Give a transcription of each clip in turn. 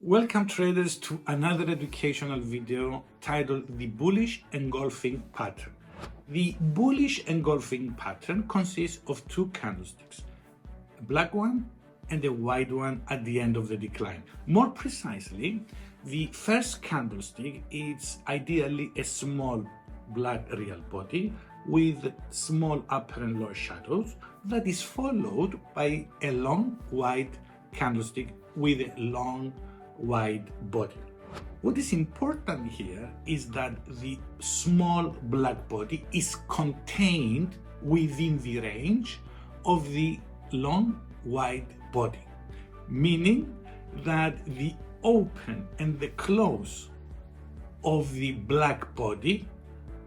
Welcome traders to another educational video titled The Bullish Engulfing Pattern. The bullish engulfing pattern consists of two candlesticks, a black one and a white one at the end of the decline. More precisely, the first candlestick is ideally a small black real body with small upper and lower shadows that is followed by a long white candlestick with a long wide body. What is important here is that the small black body is contained within the range of the long wide body, meaning that the open and the close of the black body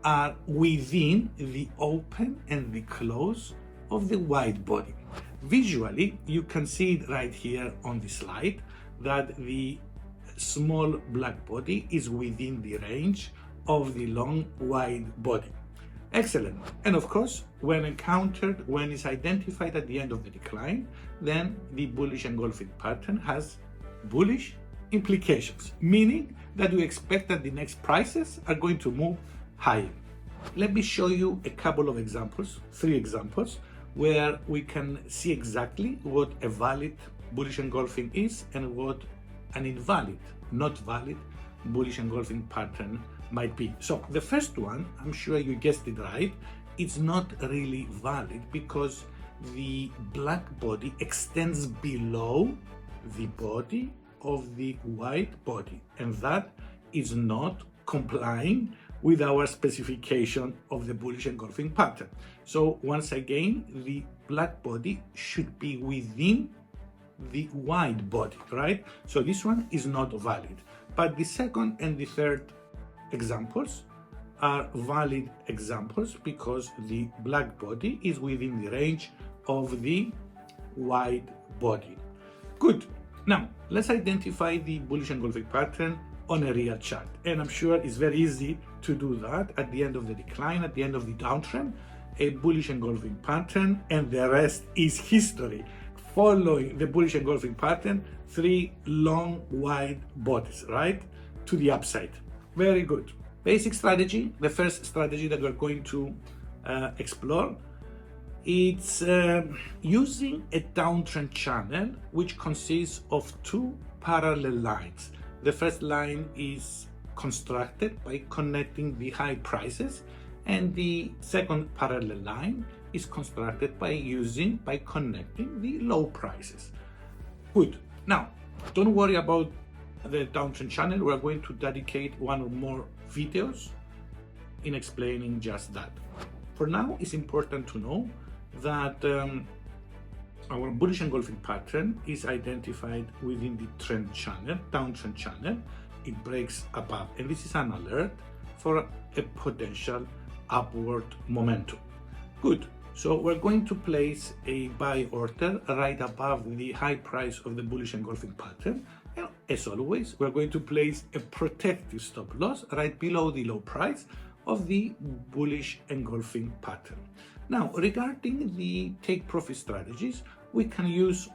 are within the open and the close of the wide body. Visually, you can see it right here on the slide that the small black body is within the range of the long wide body. Excellent. And of course, when encountered, when it's identified at the end of the decline, then the bullish engulfing pattern has bullish implications, meaning that we expect that the next prices are going to move higher. Let me show you a couple of examples, 3 examples, where we can see exactly what a valid bullish engulfing is and what an invalid, not valid bullish engulfing pattern might be. So the first one, I'm sure you guessed it right, it's not really valid because the black body extends below the body of the white body, and that is not complying with our specification of the bullish engulfing pattern. So once again, the black body should be within the wide body, right? So this one is not valid. But the second and the third examples are valid examples because the black body is within the range of the wide body. Good. Now, let's identify the bullish engulfing pattern on a real chart. And I'm sure it's very easy to do that at the end of the decline, at the end of the downtrend, a bullish engulfing pattern, and the rest is history. Following the bullish engulfing pattern, 3 long wide bodies, right, to the upside. Very good. Basic strategy, the first strategy that we're going to explore, it's using a downtrend channel which consists of 2 parallel lines. The first line is constructed by connecting the high prices, and the second parallel line is constructed by connecting the low prices. Good. Now, don't worry about the downtrend channel. We're going to dedicate 1 or more videos in explaining just that. For now, it's important to know that our bullish engulfing pattern is identified within the trend channel, downtrend channel. It breaks above, and this is an alert for a potential upward momentum. Good. So we're going to place a buy order right above the high price of the bullish engulfing pattern. And as always, we're going to place a protective stop loss right below the low price of the bullish engulfing pattern. Now, regarding the take profit strategies, we can use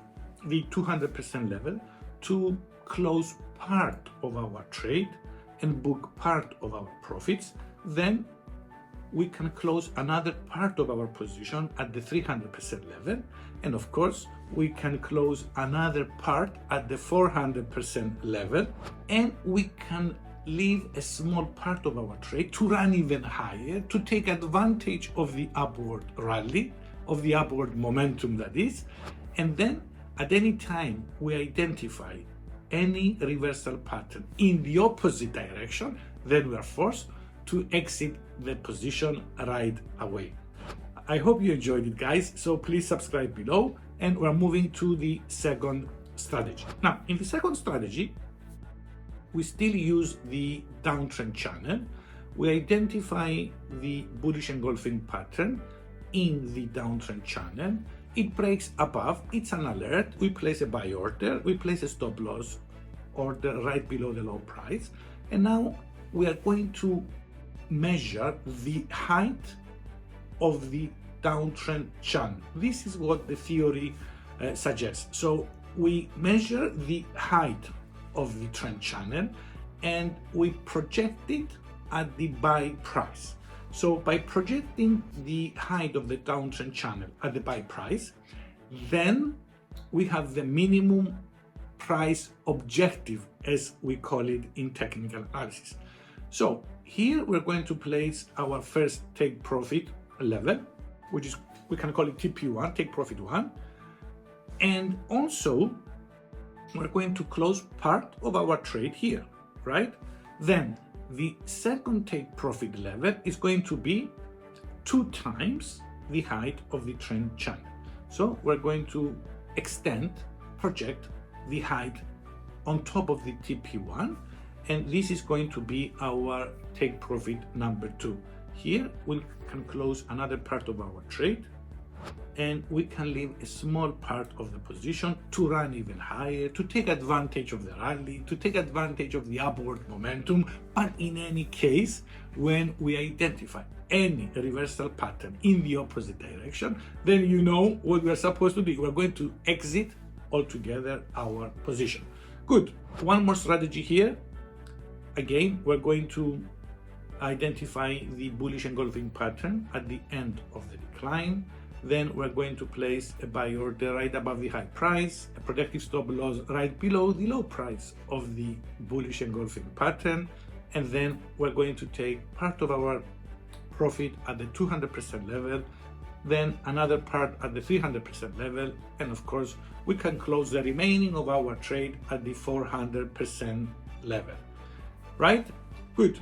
the 200% level to close part of our trade and book part of our profits. Then we can close another part of our position at the 300% level, and of course we can close another part at the 400% level, and we can leave a small part of our trade to run even higher, to take advantage of the upward rally, of the upward momentum that is. And then at any time we identify any reversal pattern in the opposite direction, then we are forced to exit the position right away. I hope you enjoyed it, guys. So please subscribe below, and we're moving to the second strategy. Now, in the second strategy, we still use the downtrend channel. We identify the bullish engulfing pattern in the downtrend channel. It breaks above, it's an alert. We place a buy order, we place a stop loss order right below the low price. And now we are going to measure the height of the downtrend channel. This is what the theory suggests. So we measure the height of the trend channel and we project it at the buy price. So by projecting the height of the downtrend channel at the buy price, then we have the minimum price objective, as we call it in technical analysis. So here we're going to place our first take profit level, which is, we can call it TP1, take profit 1. And also we're going to close part of our trade here, right? Then the second take profit level is going to be 2 times the height of the trend channel. So we're going to project the height on top of the TP1, and this is going to be our take profit number 2. Here we can close another part of our trade and we can leave a small part of the position to run even higher, to take advantage of the rally, to take advantage of the upward momentum. But in any case, when we identify any reversal pattern in the opposite direction, then you know what we're supposed to do. We're going to exit altogether our position. Good. One more strategy here. Again, we're going to identify the bullish engulfing pattern at the end of the decline. Then we're going to place a buy order right above the high price, a protective stop loss right below the low price of the bullish engulfing pattern, and then we're going to take part of our profit at the 200% level, then another part at the 300% level, and of course we can close the remaining of our trade at the 400% level. Right? Good.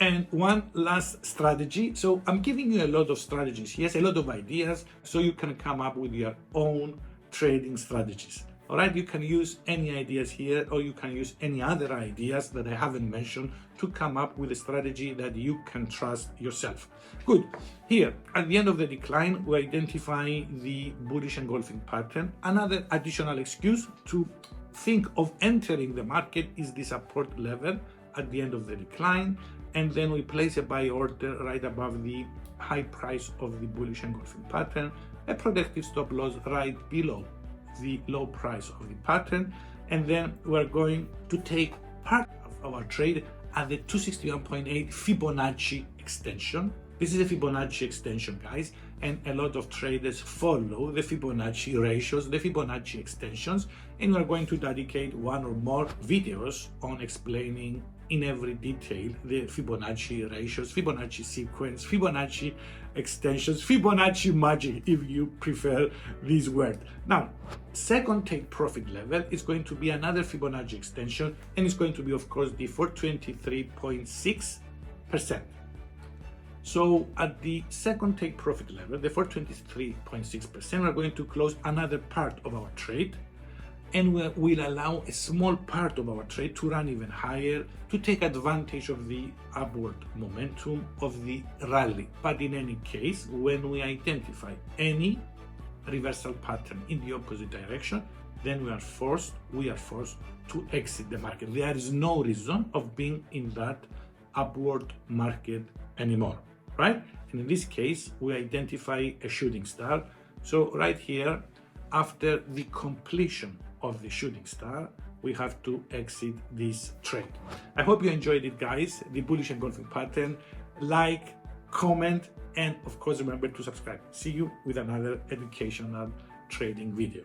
And one last strategy. So I'm giving you a lot of strategies, yes, a lot of ideas, so you can come up with your own trading strategies. All right, you can use any ideas here, or you can use any other ideas that I haven't mentioned to come up with a strategy that you can trust yourself. Good. Here, at the end of the decline, we identify the bullish engulfing pattern. Another additional excuse to think of entering the market is the support level at the end of the decline. And then we place a buy order right above the high price of the bullish engulfing pattern, a protective stop loss right below the low price of the pattern, and then we're going to take part of our trade at the 261.8 Fibonacci extension. This is a Fibonacci extension, guys, and a lot of traders follow the Fibonacci ratios, the Fibonacci extensions, and we're going to dedicate one or more videos on explaining in every detail the Fibonacci ratios, Fibonacci sequence, Fibonacci extensions, Fibonacci magic, if you prefer this word. Now, second take profit level is going to be another Fibonacci extension, and it's going to be, of course, the 423.6%. So at the second take profit level, the 423.6%, we're going to close another part of our trade, and we'll allow a small part of our trade to run even higher to take advantage of the upward momentum of the rally. But in any case, when we identify any reversal pattern in the opposite direction, then we are forced to exit the market. There is no reason of being in that upward market anymore, right? And in this case, we identify a shooting star. So right here, after the completion of the shooting star, we have to exit this trade. I hope you enjoyed it, guys, the bullish engulfing pattern. Like, comment, and of course remember to subscribe. See you with another educational trading video.